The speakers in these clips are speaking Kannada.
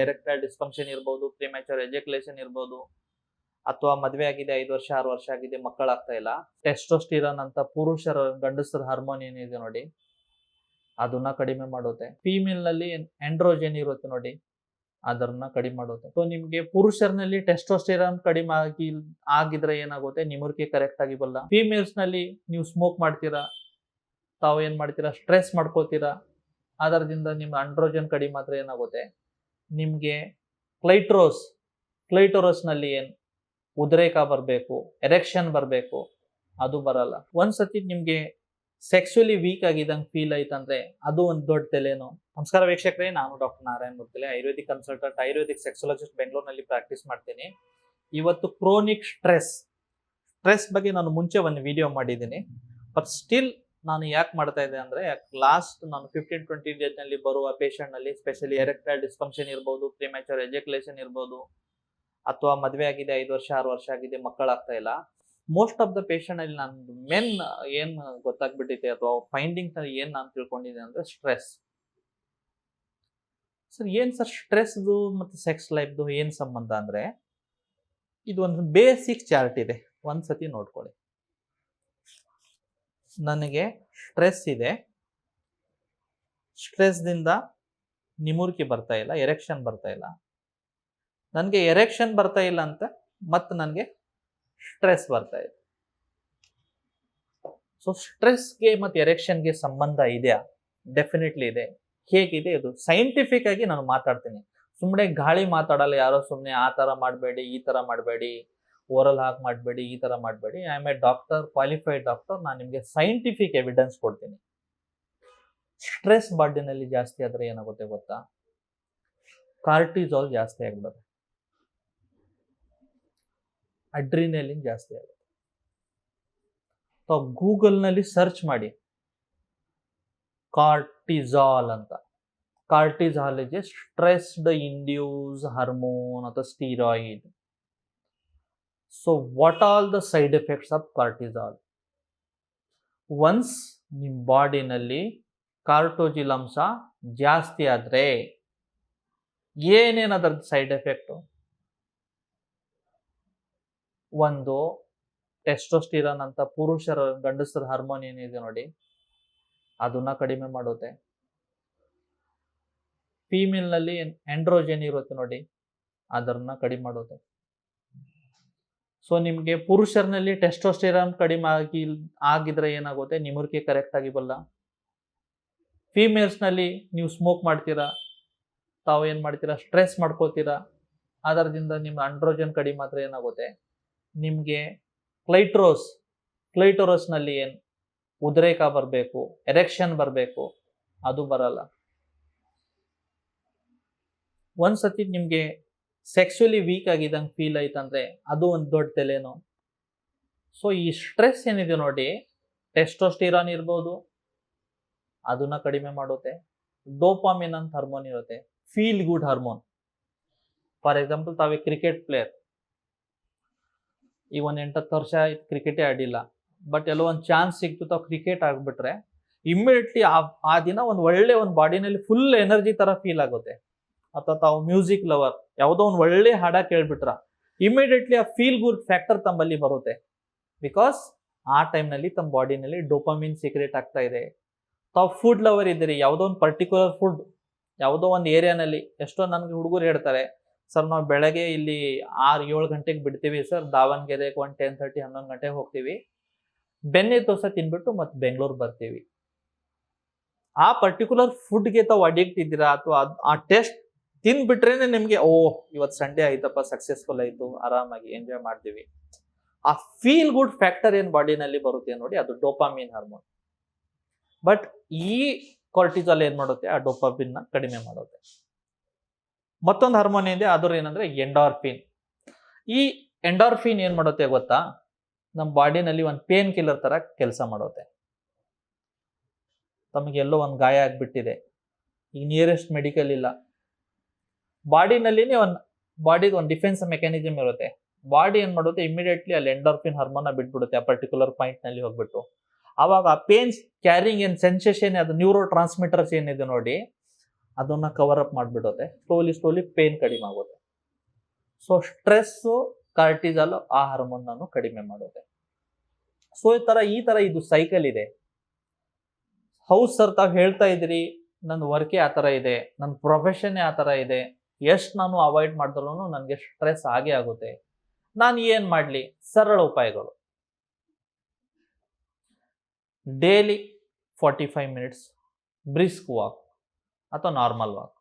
ಎರೆಕ್ಟೈಲ್ ಡಿಸ್ಫಂಕ್ಷನ್ ಇರ್ಬೋದು, ಪ್ರಿಮ್ಯಾಚುರ್ ಎಜಾಕ್ಯುಲೇಷನ್ ಇರ್ಬೋದು, ಅಥವಾ ಮದುವೆ ಆಗಿದೆ 5 ವರ್ಷ 6 ವರ್ಷ ಆಗಿದೆ ಮಕ್ಕಳಾಗ್ತಾ ಇಲ್ಲ. ಟೆಸ್ಟೋಸ್ಟಿರಾನ್ ಅಂತ ಪುರುಷರ ಗಂಡಸರ ಹಾರ್ಮೋನ್ ಏನಿದೆ ನೋಡಿ, ಅದನ್ನ ಕಡಿಮೆ ಮಾಡುತ್ತೆ. ಫೀಮೇಲ್ ನಲ್ಲಿ ಆಂಡ್ರೋಜನ್ ಇರುತ್ತೆ ನೋಡಿ, ಅದನ್ನ ಕಡಿಮೆ ಮಾಡುತ್ತೆ. ಸೊ ನಿಮ್ಗೆ ಪುರುಷರಲ್ಲಿ ಟೆಸ್ಟೋಸ್ಟಿರಾನ್ ಕಡಿಮೆ ಆಗಿದ್ರೆ ಏನಾಗುತ್ತೆ, ನಿಮರ್ಕೆ ಕರೆಕ್ಟ್ ಆಗಿ ಬಲ್ಲ. ಫೀಮೇಲ್ಸ್ ನಲ್ಲಿ ನೀವು ಸ್ಮೋಕ್ ಮಾಡ್ತೀರಾ, ತಾವು ಏನ್ ಮಾಡ್ತೀರಾ, ಸ್ಟ್ರೆಸ್ ಮಾಡ್ಕೋತೀರಾ, ಅದರಿಂದ ನಿಮ್ಮ ಆಂಡ್ರೋಜನ್ ಕಡಿಮೆ ಆದ್ರೆ ಏನಾಗುತ್ತೆ, ನಿಮ್ಗೆ ಕ್ಲೈಟೋರಸ್ ನಲ್ಲಿ ಏನ್ ಉದ್ರೇಕ ಬರಬೇಕು, ಎರೆಕ್ಷನ್ ಬರಬೇಕು, ಅದು ಬರಲ್ಲ. ಒಂದ್ಸತಿ ನಿಮ್ಗೆ ಸೆಕ್ಸುಲಿ ವೀಕ್ ಆಗಿದಂಗೆ ಫೀಲ್ ಆಯ್ತಂದ್ರೆ ಅದು ಒಂದು ದೊಡ್ಡ ತಲೆನೋ. ನಮಸ್ಕಾರ ವೀಕ್ಷಕರೇ, ನಾನು ಡಾಕ್ಟರ್ ನಾರಾಯಣ್ ಮೂರ್ತಿಲೆ, ಆಯುರ್ವೇದಿಕ್ ಕನ್ಸಲ್ಟೆಂಟ್, ಆಯುರ್ವೇದಿಕ್ ಸೆಕ್ಸಾಲಜಿಸ್ಟ್, ಬೆಂಗಳೂರಿನಲ್ಲಿ ಪ್ರಾಕ್ಟೀಸ್ ಮಾಡ್ತೀನಿ. ಇವತ್ತು ಕ್ರೋನಿಕ್ ಸ್ಟ್ರೆಸ್ ಬಗ್ಗೆ ನಾನು ಮುಂಚೆ ಒಂದು ವಿಡಿಯೋ ಮಾಡಿದ್ದೀನಿ. ಬಟ್ ಸ್ಟಿಲ್ ನಾನು ಯಾಕೆ ಮಾಡ್ತಾ ಇದ್ದೆ ಅಂದ್ರೆ, ಲಾಸ್ಟ್ ನಾನು 15-20 ಡೇಸ್ ನಲ್ಲಿ ಬರುವ ಪೇಷಂಟ್ ನಲ್ಲಿ ಸ್ಪೆಷಲಿ ಎರೆಕ್ಟೈಲ್ ಡಿಸ್ಫಂಕ್ಷನ್ ಇರ್ಬೋದು, ಪ್ರಿಮ್ಯಾಚುರ್ ಎಜಾಕ್ಯುಲೇಷನ್ ಇರ್ಬೋದು, ಅಥವಾ ಮದುವೆ ಆಗಿದೆ 5 ವರ್ಷ 6 ವರ್ಷ ಆಗಿದೆ ಮಕ್ಕಳಾಗ್ತಾ ಇಲ್ಲ, ಮೋಸ್ಟ್ ಆಫ್ ದ ಪೇಷಂಟ್ ಅಲ್ಲಿ ನಾನು ಮೆನ್ ಏನ್ ಗೊತ್ತಾಗ್ಬಿಟ್ಟಿದೆ ಅಥವಾ ಫೈಂಡಿಂಗ್ಸ್ ನಲ್ಲಿ ಏನ್ ನಾನು ತಿಳ್ಕೊಂಡಿದ್ದೆ ಅಂದ್ರೆ ಸ್ಟ್ರೆಸ್. ಸರ್ ಏನ್ ಸರ್ ಸ್ಟ್ರೆಸ್ದು ಮತ್ತೆ ಸೆಕ್ಸ್ ಲೈಫ್ದು ಏನ್ ಸಂಬಂಧ ಅಂದ್ರೆ, ಇದು ಒಂದು ಬೇಸಿಕ್ ಚಾರ್ಟ್ ಇದೆ, ಒಂದ್ಸತಿ ನೋಡ್ಕೊಳ್ಳಿ. ನನಗೆ ಸ್ಟ್ರೆಸ್ ಇದೆ, ಸ್ಟ್ರೆಸ್ ದಿಂದ ನಿಮುರ್ಕೆ ಬರ್ತಾ ಇಲ್ಲ, ಎರೆಕ್ಷನ್ ಬರ್ತಾ ಇಲ್ಲ. ನನಗೆ ಎರೆಕ್ಷನ್ ಬರ್ತಾ ಇಲ್ಲ ಅಂತ ಮತ್ತೆ ನನಗೆ ಸ್ಟ್ರೆಸ್ ಬರ್ತಾ ಇದೆ. ಸೊ ಸ್ಟ್ರೆಸ್ಗೆ ಮತ್ತೆ ಎರೆಕ್ಷನ್ಗೆ ಸಂಬಂಧ ಇದೆಯಾ? ಡೆಫಿನೆಟ್ಲಿ ಇದೆ. ಹೇಗಿದೆ ಇದು ಸೈಂಟಿಫಿಕ್ ಆಗಿ ನಾನು ಮಾತಾಡ್ತೀನಿ, ಸುಮ್ಮನೆ ಗಾಳಿ ಮಾತಾಡಲ್ಲ. ಯಾರೋ ಸುಮ್ಮನೆ ಆ ತರ ಮಾಡಬೇಡಿ, ಈ ತರ ಮಾಡಬೇಡಿ, ಓರಲ್ ಹಾಕಿ ಮಾಡಬೇಡಿ, ಈ ತರ ಮಾಡಬೇಡಿ. I am A doctor, qualified doctor. ನಾನು ನಿಮಗೆ ಸೈಂಟಿಫಿಕ್ ಎವಿಡೆನ್ಸ್ ಕೊಡ್ತೀನಿ. ಸ್ಟ್ರೆಸ್ ಬಾಡಿನಲ್ಲಿ ಜಾಸ್ತಿ ಆದ್ರೆ ಏನಾಗುತ್ತೆ ಗೊತ್ತಾ, ಕಾರ್ಟಿಸಾಲ್ ಜಾಸ್ತಿ ಆಗ್ಬಿಡುತ್ತೆ, ಅಡ್ರಿನಲಿನ್ ಜಾಸ್ತಿ ಆಗುತ್ತೆ. ಗೂಗಲ್ ನಲ್ಲಿ ಸರ್ಚ್ ಮಾಡಿ ಕಾರ್ಟಿಸಾಲ್ ಅಂತ. Cortisol is a stressed induce hormone ಅಥವಾ steroid. So what all the side effects of cortisol? Once ನಿಮ್ಮ ಬಾಡಿನಲ್ಲಿ ಕಾರ್ಟೋಜಿಲ್ ಅಂಶ ಜಾಸ್ತಿ ಆದ್ರೆ ಏನೇನದರ ಸೈಡ್ ಎಫೆಕ್ಟ್? ಒಂದು, ಟೆಸ್ಟೋಸ್ಟಿರಾನ್ ಅಂತ ಪುರುಷರ ಗಂಡಸರ ಹಾರ್ಮೋನ್ ಏನಿದೆ ನೋಡಿ, ಅದನ್ನ ಕಡಿಮೆ ಮಾಡುತ್ತೆ. ಫೀಮೇಲ್ ನಲ್ಲಿ ಆಂಡ್ರೋಜನ್ ಇರುತ್ತೆ ನೋಡಿ, ಅದನ್ನ ಕಡಿಮೆ ಮಾಡುತ್ತೆ. ಸೊ ನಿಮ್ಗೆ ಪುರುಷರಲ್ಲಿ ಟೆಸ್ಟೋಸ್ಟಿರಾನ್ ಕಡಿಮೆ ಆಗಿದ್ರೆ ಏನಾಗುತ್ತೆ, ನಿಮರ್ಕೆ ಕರೆಕ್ಟ್ ಆಗಿ ಬಲ್ಲ. ಫೀಮೇಲ್ಸ್ ನಲ್ಲಿ ನೀವು ಸ್ಮೋಕ್ ಮಾಡ್ತೀರಾ, ತಾವು ಏನ್ ಮಾಡ್ತೀರಾ, ಸ್ಟ್ರೆಸ್ ಮಾಡ್ಕೋತೀರಾ, ಅದರಿಂದ ನಿಮ್ಮ ಆಂಡ್ರೋಜನ್ ಕಡಿಮೆ ಆದ್ರೆ ಏನಾಗುತ್ತೆ, ನಿಮ್ಗೆ ಕ್ಲೈಟೋರಸ್ ನಲ್ಲಿ ಏನ್ ಉದ್ರೇಕ ಬರಬೇಕು, ಎರೆಕ್ಷನ್ ಬರಬೇಕು, ಅದು ಬರಲ್ಲ. ಒಂದ್ಸತಿ ನಿಮ್ಗೆ ಸೆಕ್ಸುಲಿ ವೀಕ್ ಆಗಿದಂಗೆ ಫೀಲ್ ಆಯ್ತಂದ್ರೆ ಅದು ಒಂದು ದೊಡ್ಡ ತಲೆನೋ. ಸೊ ಈ ಸ್ಟ್ರೆಸ್ ಏನಿದೆ ನೋಡಿ, ಟೆಸ್ಟೋಸ್ಟಿರಾನ್ ಇರ್ಬೋದು, ಅದನ್ನ ಕಡಿಮೆ ಮಾಡುತ್ತೆ. ಡೋಪಾಮಿನ್ ಅಂತ ಹಾರ್ಮೋನ್ ಇರುತ್ತೆ, feel good hormone. For example, ತಾವೇ ಕ್ರಿಕೆಟ್ ಪ್ಲೇಯರ್, ಈ 1-8 ವರ್ಷ ಕ್ರಿಕೆಟೇ ಆಡಿಲ್ಲ, ಬಟ್ ಎಲ್ಲೋ ಒಂದು ಚಾನ್ಸ್ ಸಿಕ್ತು, ತಾವು ಕ್ರಿಕೆಟ್ ಆಗ್ಬಿಟ್ರೆ ಇಮ್ಮಿಡಿಯೇಟ್ಲಿ ಆ ದಿನ ಒಂದು ಒಳ್ಳೆ ಒಂದು ಬಾಡಿನಲ್ಲಿ ಫುಲ್ ಎನರ್ಜಿ ತರ ಫೀಲ್ ಆಗುತ್ತೆ. ಅಥವಾ ತಾವು ಮ್ಯೂಸಿಕ್ ಲವರ್, ಯಾವುದೋ ಒಂದು ಒಳ್ಳೆ ಹಾಡ ಕೇಳ್ಬಿಟ್ರ ಇಮಿಡಿಯೇಟ್ಲಿ ಆ ಫೀಲ್ ಗುಡ್ ಫ್ಯಾಕ್ಟರ್ ತಮ್ಮಲ್ಲಿ ಬರುತ್ತೆ. ಬಿಕಾಸ್ ಆ ಟೈಮ್ನಲ್ಲಿ ತಮ್ಮ ಬಾಡಿನಲ್ಲಿ ಡೋಪಾಮಿನ್ ಸೀಕ್ರೆಟ್ ಆಗ್ತಾ ಇದೆ. ತಾವು ಫುಡ್ ಲವರ್ ಇದ್ದೀರಿ, ಯಾವುದೋ ಒಂದು ಪರ್ಟಿಕ್ಯುಲರ್ ಫುಡ್ ಯಾವುದೋ ಒಂದು ಏರಿಯಾನಲ್ಲಿ, ಎಷ್ಟೋ ನನಗೆ ಹುಡುಗರು ಹೇಳ್ತಾರೆ, ಸರ್ ನಾವು ಬೆಳಗ್ಗೆ ಇಲ್ಲಿ 6-7 ಗಂಟೆಗೆ ಬಿಡ್ತೀವಿ ಸರ್, ದಾವಣಗೆರೆಗೆ 10:30 11 ಗಂಟೆಗೆ ಹೋಗ್ತೀವಿ, ಬೆಣ್ಣೆ ದೋಸೆ ತಿನ್ಬಿಟ್ಟು ಮತ್ತೆ ಬೆಂಗಳೂರು ಬರ್ತೀವಿ. ಆ ಪರ್ಟಿಕ್ಯುಲರ್ ಫುಡ್ಗೆ ತಾವು ಅಡಿಕ್ಟ್ ಇದ್ದೀರಾ, ಅಥವಾ ಆ ಟೇಸ್ಟ್ ತಿನ್ಬಿಟ್ರೇನೆ ನಿಮ್ಗೆ ಇವತ್ತು ಸಂಡೇ ಆಯ್ತಪ್ಪ, ಸಕ್ಸಸ್ಫುಲ್ ಆಯ್ತು, ಆರಾಮಾಗಿ ಎಂಜಾಯ್ ಮಾಡ್ತೀವಿ. ಆ ಫೀಲ್ ಗುಡ್ ಫ್ಯಾಕ್ಟರ್ ಏನ್ ಬಾಡಿನಲ್ಲಿ ಬರುತ್ತೆ ನೋಡಿ, ಅದು ಡೋಪಾಮಿನ್ ಹಾರ್ಮೋನ್. ಬಟ್ ಈ ಕಾರ್ಟಿಸಾಲ್ ಏನ್ ಮಾಡುತ್ತೆ, ಆ ಡೋಪಾಮಿನ್ ನ ಕಡಿಮೆ ಮಾಡುತ್ತೆ. ಮತ್ತೊಂದು ಹಾರ್ಮೋನ್ ಇದೆ, ಅದ್ರ ಏನಂದ್ರೆ ಎಂಡಾರ್ಫಿನ್. ಈ ಎಂಡಾರ್ಫಿನ್ ಏನ್ ಮಾಡುತ್ತೆ ಗೊತ್ತಾ, ನಮ್ಮ ಬಾಡಿನಲ್ಲಿ ಒಂದು ಪೇನ್ ಕಿಲ್ಲರ್ ತರ ಕೆಲಸ ಮಾಡುತ್ತೆ. ತಮಗೆ ಎಲ್ಲೋ ಒಂದು ಗಾಯ ಆಗ್ಬಿಟ್ಟಿದೆ, ಈಗ ನಿಯರೆಸ್ಟ್ ಮೆಡಿಕಲ್ ಇಲ್ಲ, ಬಾಡಿನಲ್ಲಿನೇ ಬಾಡಿಗೆ ಒಂದು ಡಿಫೆನ್ಸ್ ಮೆಕ್ಯಾನಿಸಮ್ ಇರುತ್ತೆ. ಬಾಡಿ ಏನ್ ಮಾಡುತ್ತೆ, ಇಮಿಡಿಯೇಟ್ಲಿ ಅಲ್ಲಿ ಎಂಡಾರ್ಫಿನ್ ಹಾರ್ಮೋನ್ ಬಿಟ್ಬಿಡುತ್ತೆ ಆ ಪರ್ಟಿಕ್ಯುಲರ್ ಪಾಯಿಂಟ್ ನಲ್ಲಿ ಹೋಗ್ಬಿಟ್ಟು. ಅವಾಗ ಆ ಪೇನ್ಸ್ ಕ್ಯಾರಿಂಗ್ ಏನ್ ಸೆನ್ಸೇಷನ್, ಅದು ನ್ಯೂರೋ ಟ್ರಾನ್ಸ್ಮಿಟರ್ಸ್ ಏನಿದೆ ನೋಡಿ, ಅದನ್ನ ಕವರ್ ಅಪ್ ಮಾಡಿಬಿಡುತ್ತೆ. ಸ್ಲೋಲಿ ಪೇನ್ ಕಡಿಮೆ ಆಗುತ್ತೆ. ಸೊ ಸ್ಟ್ರೆಸ್ಸು ಕಾರ್ಟಿಸಾಲ್ ಆ ಹಾರ್ಮೋನ್ ಅನ್ನು ಕಡಿಮೆ ಮಾಡುತ್ತೆ. ಸೊ ಈ ತರ ಇದು ಸೈಕಲ್ ಇದೆ. ಹೌದು ಸರ್, ತಾವು ಹೇಳ್ತಾ ಇದ್ದೀರಿ ನನ್ನ ವರ್ಕೇ ಆ ಥರ ಇದೆ, ನನ್ನ ಪ್ರೊಫೆಷನ್ನೇ ಆ ಥರ ಇದೆ, ಎಷ್ಟು ನಾನು ಅವಾಯ್ಡ್ ಮಾಡಿದ್ರೂ ನನಗೆ ಸ್ಟ್ರೆಸ್ ಆಗೇ ಆಗುತ್ತೆ, ನಾನು ಏನು ಮಾಡಲಿ? ಸರಳ ಉಪಾಯಗಳು. ಡೈಲಿ 45 ಮಿನಿಟ್ಸ್ ಬ್ರಿಸ್ಕ್ ವಾಕ್ ಅಥವಾ ನಾರ್ಮಲ್ ವಾಕ್.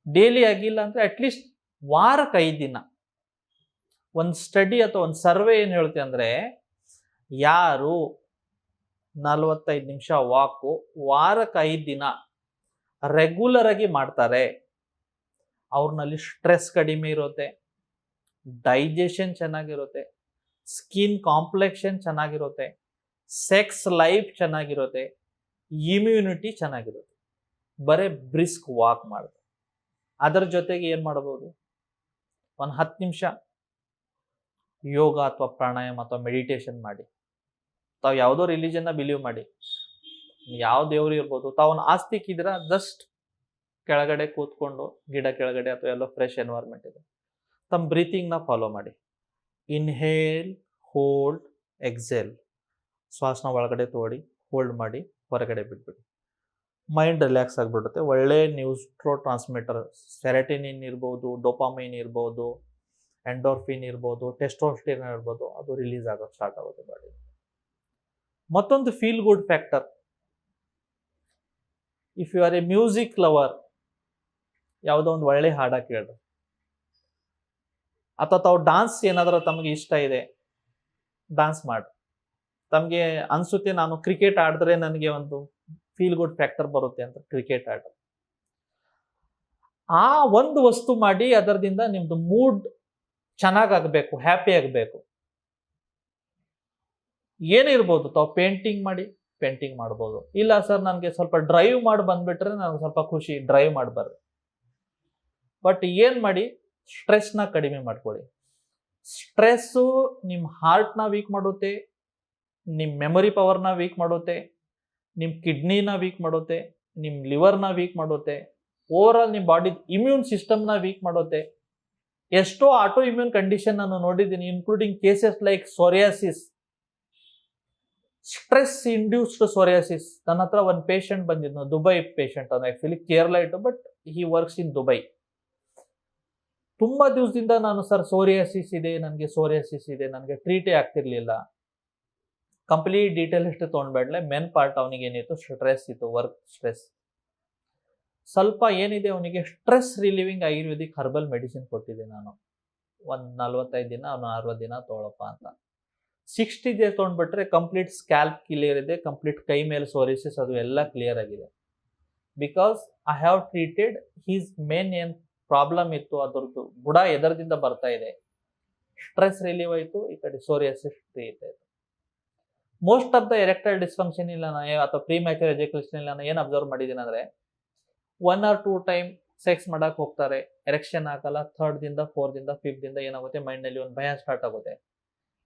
ಡೈಲಿ ಆಗಿಲ್ಲ ಅಂದರೆ ಅಟ್ಲೀಸ್ಟ್ ವಾರಕ್ಕೆ 5 ದಿನ. ಒಂದು ಸ್ಟಡಿ ಅಥವಾ ಒಂದು ಸರ್ವೆ ಏನು ಹೇಳುತ್ತೆ ಅಂದರೆ, ಯಾರು 45 ನಿಮಿಷ ವಾಕು ವಾರಕ್ಕೆ 5 ದಿನ ರೆಗ್ಯುಲರ್ ಆಗಿ ಮಾಡ್ತಾರೆ, ಅವ್ರನಲ್ಲಿ ಸ್ಟ್ರೆಸ್ ಕಡಿಮೆ ಇರುತ್ತೆ, ಡೈಜೆಷನ್ ಚೆನ್ನಾಗಿರುತ್ತೆ, ಸ್ಕಿನ್ ಕಾಂಪ್ಲೆಕ್ಷನ್ ಚೆನ್ನಾಗಿರುತ್ತೆ, ಸೆಕ್ಸ್ ಲೈಫ್ ಚೆನ್ನಾಗಿರುತ್ತೆ, ಇಮ್ಯುನಿಟಿ ಚೆನ್ನಾಗಿರುತ್ತೆ. ಬರೀ ಬ್ರಿಸ್ಕ್ ವಾಕ್ ಮಾಡಿದ್ರೆ. ಅದರ ಜೊತೆಗೆ ಏನು ಮಾಡಬಹುದು? ಒಂದು 10 ನಿಮಿಷ ಯೋಗ ಅಥವಾ ಪ್ರಾಣಾಯಾಮ ಅಥವಾ ಮೆಡಿಟೇಷನ್ ಮಾಡಿ. ತಾವು ಯಾವುದೋ ರಿಲಿಜನ್ನ ಬಿಲೀವ್ ಮಾಡಿ, ಯಾವ ದೇವರು ಇರ್ಬೋದು, ತಾವು ಆಸ್ತಿಕ್ ಇದ್ರ ಜಸ್ಟ್ ಕೆಳಗಡೆ ಕೂತ್ಕೊಂಡು ಗಿಡ ಕೆಳಗಡೆ ಅಥವಾ ಎಲ್ಲೋ ಫ್ರೆಶ್ ಎನ್ವೈರ್ಮೆಂಟ್ ಇದೆ, ತಮ್ಮ ಬ್ರೀತಿಂಗ್ನ ಫಾಲೋ ಮಾಡಿ. Inhale, hold, exhale. ಶ್ವಾಸನ ಒಳಗಡೆ ತೋಡಿ ಹೋಲ್ಡ್ ಮಾಡಿ ಹೊರಗಡೆ ಬಿಟ್ಬಿಡಿ. ಮೈಂಡ್ ರಿಲ್ಯಾಕ್ಸ್ ಆಗಿಬಿಡುತ್ತೆ. ಒಳ್ಳೆ ನ್ಯೂಟ್ರೋ ಟ್ರಾನ್ಸ್ಮಿಟರ್ ಸೆರೆಟಿನಿನ್ ಇರ್ಬೋದು, ಡೋಪಾಮೈನ್ ಇರ್ಬೋದು, ಎಂಡೋರ್ಫಿನ್ ಇರ್ಬೋದು, ಟೆಸ್ಟೋಸ್ಟಿರಾನ್ ಇರ್ಬೋದು, ಅದು ರಿಲೀಸ್ ಆಗೋಕ್ಕೆ ಸ್ಟಾರ್ಟ್ ಆಗುತ್ತೆ ಬಾಡಿ. ಮತ್ತೊಂದು feel good factor, if you are a music lover, ಯಾವುದೋ ಒಂದು ಒಳ್ಳೆ ಹಾಡ ಕೇಳ್ರಿ, ಅಥವಾ ತಾವು ಡಾನ್ಸ್ ಏನಾದರೂ ತಮಗೆ ಇಷ್ಟ ಇದೆ, ಡಾನ್ಸ್ ಮಾಡಿ. ತಮಗೆ ಅನ್ಸುತ್ತೆ ನಾನು ಕ್ರಿಕೆಟ್ ಆಡಿದ್ರೆ ನನಗೆ ಒಂದು ಫೀಲ್ ಗುಡ್ ಫ್ಯಾಕ್ಟರ್ ಬರುತ್ತೆ ಅಂತ, ಕ್ರಿಕೆಟ್ ಆಡ್ರಿ. ಆ ಒಂದು ವಸ್ತು ಮಾಡಿ, ಅದರದಿಂದ ನಿಮ್ದು ಮೂಡ್ ಚೆನ್ನಾಗಾಗಬೇಕು, ಹ್ಯಾಪಿ ಆಗಬೇಕು. ಏನಿರ್ಬೋದು, ತಾವು ಪೇಂಟಿಂಗ್ ಮಾಡಿ, ಪೇಂಟಿಂಗ್ ಮಾಡ್ಬೋದು. ಇಲ್ಲ ಸರ್ ನನಗೆ ಸ್ವಲ್ಪ ಡ್ರೈವ್ ಮಾಡಿ ಬಂದ್ಬಿಟ್ರೆ ನನಗೆ ಸ್ವಲ್ಪ ಖುಷಿ, ಡ್ರೈವ್ ಮಾಡಬಾರ್ದು. ಬಟ್ ಏನು ಮಾಡಿ, ಸ್ಟ್ರೆಸ್ನ ಕಡಿಮೆ ಮಾಡ್ಕೊಳ್ಳಿ. ಸ್ಟ್ರೆಸ್ಸು ನಿಮ್ಮ ಹಾರ್ಟ್ನ ವೀಕ್ ಮಾಡುತ್ತೆ, ನಿಮ್ಮ ಮೆಮೊರಿ ಪವರ್ನ ವೀಕ್ ಮಾಡುತ್ತೆ, ನಿಮ್ಮ ಕಿಡ್ನಿನ ವೀಕ್ ಮಾಡುತ್ತೆ, ನಿಮ್ಮ ಲಿವರ್ನ ವೀಕ್ ಮಾಡುತ್ತೆ, ಓವರ್ ಆಲ್ ನಿಮ್ಮ ಬಾಡಿ ಇಮ್ಯೂನ್ ಸಿಸ್ಟಮ್ನ ವೀಕ್ ಮಾಡುತ್ತೆ. ಎಷ್ಟೋ ಆಟೋ ಇಮ್ಯೂನ್ ಕಂಡೀಷನ್ ನಾನು ನೋಡಿದ್ದೀನಿ, including cases like psoriasis, stress induced psoriasis. ನನ್ನ ಹತ್ರ ಒಂದು ಪೇಷಂಟ್ ಬಂದಿದ್ನು, ದುಬೈ ಪೇಷಂಟ್. ಅದು ಆ್ಯಕ್ಚುಲಿ ಕೇರಳ ಇಟ್ಟು, but he works in Dubai. ತುಂಬಾ ದಿವಸದಿಂದ ನಾನು ಸರ್ ಸೋರಿಯಾಸಿಸ್ ಇದೆ, ನನಗೆ ಟ್ರೀಟೇ ಆಗ್ತಿರ್ಲಿಲ್ಲ. ಕಂಪ್ಲೀಟ್ ಡೀಟೇಲ್ ಎಷ್ಟು ತೊಗೊಂಡ್ಬೇಡ್ಲೆ, ಮೆನ್ ಪಾರ್ಟ್ ಅವನಿಗೆ ಏನಿತ್ತು, ಸ್ಟ್ರೆಸ್ ಇತ್ತು, ವರ್ಕ್ ಸ್ಟ್ರೆಸ್. ಸ್ವಲ್ಪ ಏನಿದೆ ಅವನಿಗೆ stress reliving Ayurvedic herbal medicine ಕೊಟ್ಟಿದ್ದೆ ನಾನು. ಒಂದು 45 ದಿನ, 60 ದಿನ ತೊಗೊಳಪ್ಪ ಅಂತ. 60 ಡೇಸ್ ತೊಗೊಂಡ್ಬಿಟ್ರೆ ಕಂಪ್ಲೀಟ್ ಸ್ಕ್ಯಾಲ್ಪ್ ಕ್ಲಿಯರ್ ಇದೆ, ಕಂಪ್ಲೀಟ್ ಕೈ ಮೇಲೆ ಸೋರಿಯಾಸಿಸ್ ಅದು ಎಲ್ಲ ಕ್ಲಿಯರ್ ಆಗಿದೆ. Because I have treated his main ಏನು ಪ್ರಾಬ್ಲಮ್ ಇತ್ತು, ಅದರದ್ದು ಬುಡ ಎದರದಿಂದ ಬರ್ತಾ ಇದೆ, ಸ್ಟ್ರೆಸ್ ರಿಲೀವ್ ಆಯಿತು, ಈ ಕಡೆ ಸೋರಿಯಾಸಿಸ್ ಫ್ರೀ ಆಯಿತು. Most of the erectile dysfunction ಇಲ್ಲ ಅಥವಾ ಪ್ರೀ ಮ್ಯಾಚುರ್ ಎಜಾಕ್ಯುಲೇಷನ್ ಇಲ್ಲ, ನಾನು ಏನು ಅಬ್ಸರ್ವ್ ಮಾಡಿದ್ದೀನಿ ಅಂದರೆ 1 or 2 ಟೈಮ್ ಸೆಕ್ಸ್ ಮಾಡಕ್ಕೆ ಹೋಗ್ತಾರೆ, ಎರೆಕ್ಷನ್ ಆಗಲ್ಲ. 3rd ದಿಂದ 4th ದಿಂದ 5th ದಿಂದ ಏನಾಗುತ್ತೆ, ಮೈಂಡ್ನಲ್ಲಿ ಒಂದು ಭಯ ಸ್ಟಾರ್ಟ್ ಆಗುತ್ತೆ.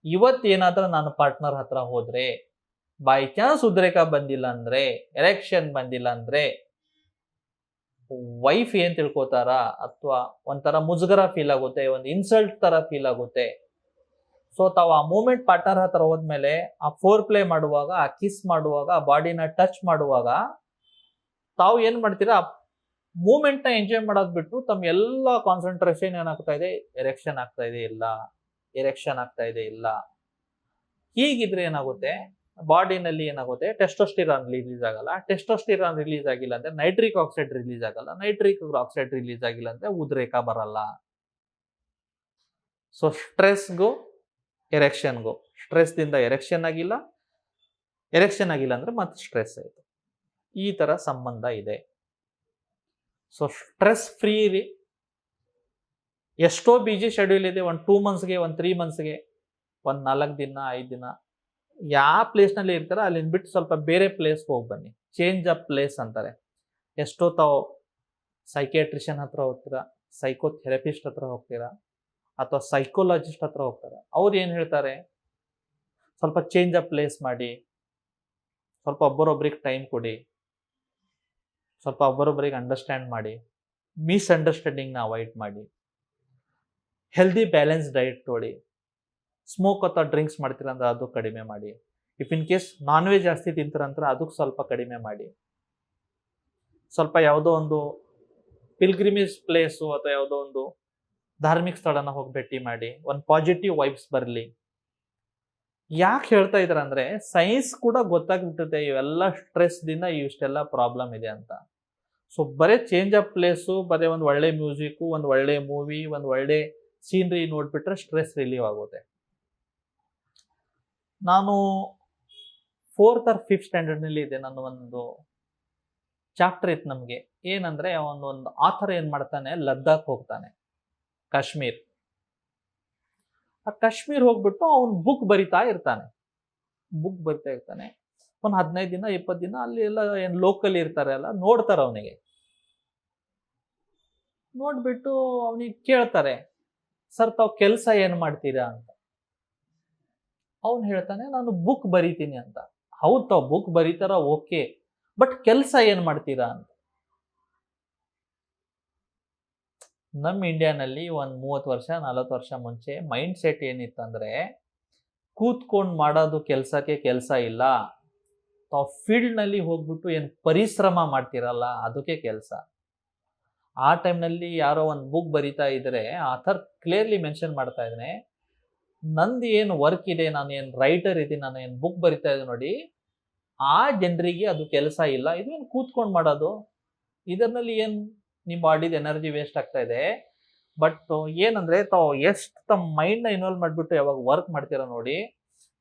ಇವತ್ತೇನಾದ್ರೂ ನಾನು ಪಾರ್ಟ್ನರ್ ಹತ್ರ ಹೋದ್ರೆ, ಬೈ ಚಾನ್ಸ್ ಉದ್ರೇಕ ಬಂದಿಲ್ಲ ಅಂದ್ರೆ, ಎರೆಕ್ಷನ್ ಬಂದಿಲ್ಲ ಅಂದ್ರೆ, ವೈಫ್ ಏನ್ ತಿಳ್ಕೊತಾರ, ಅಥವಾ ಒಂಥರ ಮುಜುಗರ ಫೀಲ್ ಆಗುತ್ತೆ, ಒಂದು ಇನ್ಸಲ್ಟ್ ತರ ಫೀಲ್ ಆಗುತ್ತೆ. ಸೊ ತಾವು ಆ ಮೂಮೆಂಟ್ ಪಾರ್ಟ್ನರ್ ಹತ್ರ ಹೋದ್ಮೇಲೆ, ಆ ಫೋರ್ ಪ್ಲೇ ಮಾಡುವಾಗ, ಆ ಕಿಸ್ ಮಾಡುವಾಗ, ಆ ಬಾಡಿನ ಟಚ್ ಮಾಡುವಾಗ, ತಾವು ಏನ್ ಮಾಡ್ತೀರಾ, ಮೂಮೆಂಟ್ ನ ಎಂಜಾಯ್ ಮಾಡೋದ್ ಬಿಟ್ಟು ತಮ್ಮ ಎಲ್ಲ ಕಾನ್ಸಂಟ್ರೇಷನ್ ಏನಾಗ್ತಾ ಇದೆ, ಎರೆಕ್ಷನ್ ಆಗ್ತಾ ಇದೆ ಇಲ್ಲ, ಎರೆಕ್ಷನ್ ಆಗ್ತಾ ಇದೆ ಇಲ್ಲ. ಹೀಗಿದ್ರೆ ಏನಾಗುತ್ತೆ, ಬಾಡಿನಲ್ಲಿ ಏನಾಗುತ್ತೆ, ಟೆಸ್ಟೋಸ್ಟಿರಾನ್ ರಿಲೀಸ್ ಆಗಲ್ಲ. ಟೆಸ್ಟೋಸ್ಟಿರಾನ್ ರಿಲೀಸ್ ಆಗಿಲ್ಲ ಅಂದ್ರೆ ನೈಟ್ರಿಕ್ ಆಕ್ಸೈಡ್ ರಿಲೀಸ್ ಆಗಲ್ಲ. ನೈಟ್ರಿಕ್ ಆಕ್ಸೈಡ್ ರಿಲೀಸ್ ಆಗಿಲ್ಲ ಅಂದ್ರೆ ಉದ್ರೇಕ ಬರಲ್ಲ. ಸೊ ಸ್ಟ್ರೆಸ್ಗೂ ಎರೆಕ್ಷನ್ಗೂ, ಸ್ಟ್ರೆಸ್ ದಿಂದ ಎರೆಕ್ಷನ್ ಆಗಿಲ್ಲ, ಎರೆಕ್ಷನ್ ಆಗಿಲ್ಲ ಅಂದ್ರೆ ಮತ್ತೆ ಸ್ಟ್ರೆಸ್ ಆಯ್ತು. ಈ ತರ ಸಂಬಂಧ ಇದೆ. ಸೊ ಸ್ಟ್ರೆಸ್ ಫ್ರೀ ಇರಿ. ಎಷ್ಟೋ ಬಿಜಿ ಶೆಡ್ಯೂಲ್ ಇದೆ, ಒಂದು 2 ಮಂತ್ಸ್ಗೆ, ಒಂದು 3 ಮಂತ್ಸ್ಗೆ, ಒಂದು 4 ದಿನ 5 ದಿನ ಯಾವ ಪ್ಲೇಸ್ನಲ್ಲಿ ಇರ್ತಾರ ಅಲ್ಲಿಂದ ಬಿಟ್ಟು ಸ್ವಲ್ಪ ಬೇರೆ ಪ್ಲೇಸ್ಗೆ ಹೋಗಿ ಬನ್ನಿ. ಚೇಂಜ್ ಆಫ್ ಪ್ಲೇಸ್ ಅಂತಾರೆ. ಎಷ್ಟೋ ತಾವು ಸೈಕಿಯಾಟ್ರಿಷಿಯನ್ ಹತ್ರ ಹೋಗ್ತೀರಾ, ಸೈಕೋಥೆರಪಿಸ್ಟ್ ಹತ್ರ ಹೋಗ್ತೀರಾ, ಅಥವಾ ಸೈಕೋಲಜಿಸ್ಟ್ ಹತ್ರ ಹೋಗ್ತಾರೆ. ಅವ್ರು ಏನು ಹೇಳ್ತಾರೆ, ಸ್ವಲ್ಪ ಚೇಂಜ್ ಆಫ್ ಪ್ಲೇಸ್ ಮಾಡಿ, ಸ್ವಲ್ಪ ಒಬ್ಬರೊಬ್ರಿಗೆ ಟೈಮ್ ಕೊಡಿ, ಸ್ವಲ್ಪ ಒಬ್ಬರೊಬ್ಬರಿಗೆ ಅಂಡರ್ಸ್ಟ್ಯಾಂಡ್ ಮಾಡಿ, ಮಿಸ್ಅಂಡರ್ಸ್ಟ್ಯಾಂಡಿಂಗ್ನ ಅವಾಯ್ಡ್ ಮಾಡಿ, ಹೆಲ್ದಿ ಬ್ಯಾಲೆನ್ಸ್ ಡಯಟ್ ತೊಗೊಳ್ಳಿ. ಸ್ಮೋಕ್ ಅಥವಾ ಡ್ರಿಂಕ್ಸ್ ಮಾಡ್ತೀರ ಅಂದ್ರೆ ಅದು ಕಡಿಮೆ ಮಾಡಿ. If in case non veg ಜಾಸ್ತಿ ತಿಂತೀರಂದ್ರೆ ಅದಕ್ಕೆ ಸ್ವಲ್ಪ ಕಡಿಮೆ ಮಾಡಿ. ಸ್ವಲ್ಪ ಯಾವುದೋ ಒಂದು ಪಿಲ್ಗ್ರಿಮೇಜ್ ಪ್ಲೇಸು ಅಥವಾ ಯಾವುದೋ ಒಂದು ಧಾರ್ಮಿಕ ಸ್ಥಳನ ಹೋಗಿ ಭೇಟಿ ಮಾಡಿ, ಒಂದು ಪಾಸಿಟಿವ್ ವೈಬ್ಸ್ ಬರಲಿ. ಯಾಕೆ ಹೇಳ್ತಾ ಇದ್ದಾರೆ ಅಂದ್ರೆ ಸೈನ್ಸ್ ಕೂಡ ಗೊತ್ತಾಗ್ಬಿಟ್ಟುತ್ತೆ ಇವೆಲ್ಲ ಸ್ಟ್ರೆಸ್ದಿಂದ ಇಷ್ಟೆಲ್ಲ ಪ್ರಾಬ್ಲಮ್ ಇದೆ ಅಂತ. ಸೊ ಬರೀ ಚೇಂಜ್ ಆಫ್ ಪ್ಲೇಸು, ಬರೀ ಒಂದು ಒಳ್ಳೆ ಮ್ಯೂಸಿಕ್ಕು, ಒಂದು ಒಳ್ಳೆ ಮೂವಿ, ಒಂದು ಒಳ್ಳೆ ಸೀನ್ರಿ ನೋಡ್ಬಿಟ್ರೆ ಸ್ಟ್ರೆಸ್ ರಿಲೀವ್ ಆಗುತ್ತೆ. ನಾನು 4th or 5th ಸ್ಟ್ಯಾಂಡರ್ಡ್ನಲ್ಲಿ ಇದೆ, ನನ್ನ ಒಂದು ಚಾಪ್ಟರ್ ಇತ್ತು ನಮಗೆ. ಏನಂದ್ರೆ ಒಂದು ಆಥರ್ ಏನ್ ಮಾಡ್ತಾನೆ, ಲದ್ದಾಖ್ ಹೋಗ್ತಾನೆ, ಕಾಶ್ಮೀರ್. ಆ ಕಾಶ್ಮೀರ್ ಹೋಗ್ಬಿಟ್ಟು ಅವನು ಬುಕ್ ಬರಿತಾ ಇರ್ತಾನೆ. ಒಂದು 15 ದಿನ 20 ದಿನ ಅಲ್ಲಿ ಎಲ್ಲ ಏನ್ ಲೋಕಲ್ ಇರ್ತಾರೆ ಅಲ್ಲ, ನೋಡ್ತಾರೆ ಅವನಿಗೆ. ನೋಡ್ಬಿಟ್ಟು ಅವನಿಗೆ ಕೇಳ್ತಾರೆ, ಸರ್ ತಾವು ಕೆಲಸ ಏನ್ ಮಾಡ್ತೀರಾ ಅಂತ. ಅವನು ಹೇಳ್ತಾನೆ, ನಾನು ಬುಕ್ ಬರಿತೀನಿ ಅಂತ. ಹೌದು, ತಾವು ಬುಕ್ ಬರೀತಾರ, ಓಕೆ, ಬಟ್ ಕೆಲಸ ಏನ್ ಮಾಡ್ತೀರಾ ಅಂತ. ನಮ್ಮ ಇಂಡಿಯಾನಲ್ಲಿ ಒಂದು 30 ವರ್ಷ 40 ವರ್ಷ ಮುಂಚೆ ಮೈಂಡ್ ಸೆಟ್ ಏನಿತ್ತಂದ್ರೆ, ಕೂತ್ಕೊಂಡು ಮಾಡೋದು ಕೆಲಸಕ್ಕೆ ಕೆಲಸ ಇಲ್ಲ, ತಾವು ಫೀಲ್ಡ್ನಲ್ಲಿ ಹೋಗ್ಬಿಟ್ಟು ಏನು ಪರಿಶ್ರಮ ಮಾಡ್ತೀರಲ್ಲ ಅದಕ್ಕೆ ಕೆಲಸ. ಆ ಟೈಮ್ನಲ್ಲಿ ಯಾರೋ ಒಂದು ಬುಕ್ ಬರಿತಾ ಇದ್ರೆ ಆಥರ್ ಕ್ಲಿಯರ್ಲಿ ಮೆನ್ಷನ್ ಮಾಡ್ತಾ ಇದ್ದಾನೆ, ನಂದು ಏನು ವರ್ಕ್ ಇದೆ, ನಾನು ಏನು ರೈಟರ್ ಇದ್ದೀನಿ, ನಾನು ಏನು ಬುಕ್ ಬರಿತಾ ಇದ್ದೀನಿ ನೋಡಿ, ಆ ಜನರಿಗೆ ಅದು ಕೆಲಸ ಇಲ್ಲ, ಇದು ಏನು ಕೂತ್ಕೊಂಡು ಮಾಡೋದು, ಇದರಲ್ಲಿ ಏನು ನಿಮ್ಮ ಬಾಡಿದ ಎನರ್ಜಿ ವೇಸ್ಟ್ ಆಗ್ತಾ ಇದೆ. ಬಟ್ ಏನಂದ್ರೆ ತಾವು ಎಷ್ಟು ತಮ್ಮ ಮೈಂಡ್ನ ಇನ್ವಾಲ್ವ್ ಮಾಡಿಬಿಟ್ಟು ಯಾವಾಗ ವರ್ಕ್ ಮಾಡ್ತೀರಾ ನೋಡಿ,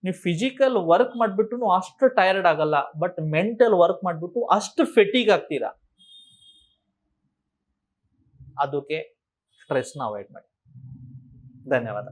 ನೀವು ಫಿಸಿಕಲ್ ವರ್ಕ್ ಮಾಡಿಬಿಟ್ಟು ಅಷ್ಟು ಟೈರ್ಡ್ ಆಗಲ್ಲ, ಬಟ್ ಮೆಂಟಲ್ ವರ್ಕ್ ಮಾಡಿಬಿಟ್ಟು ಅಷ್ಟು ಫೆಟಿಗ್ ಆಗ್ತೀರಾ. ಅದಕ್ಕೆ ಸ್ಟ್ರೆಸ್ನ ಅವಾಯ್ಡ್ ಮಾಡಿ. ಧನ್ಯವಾದ.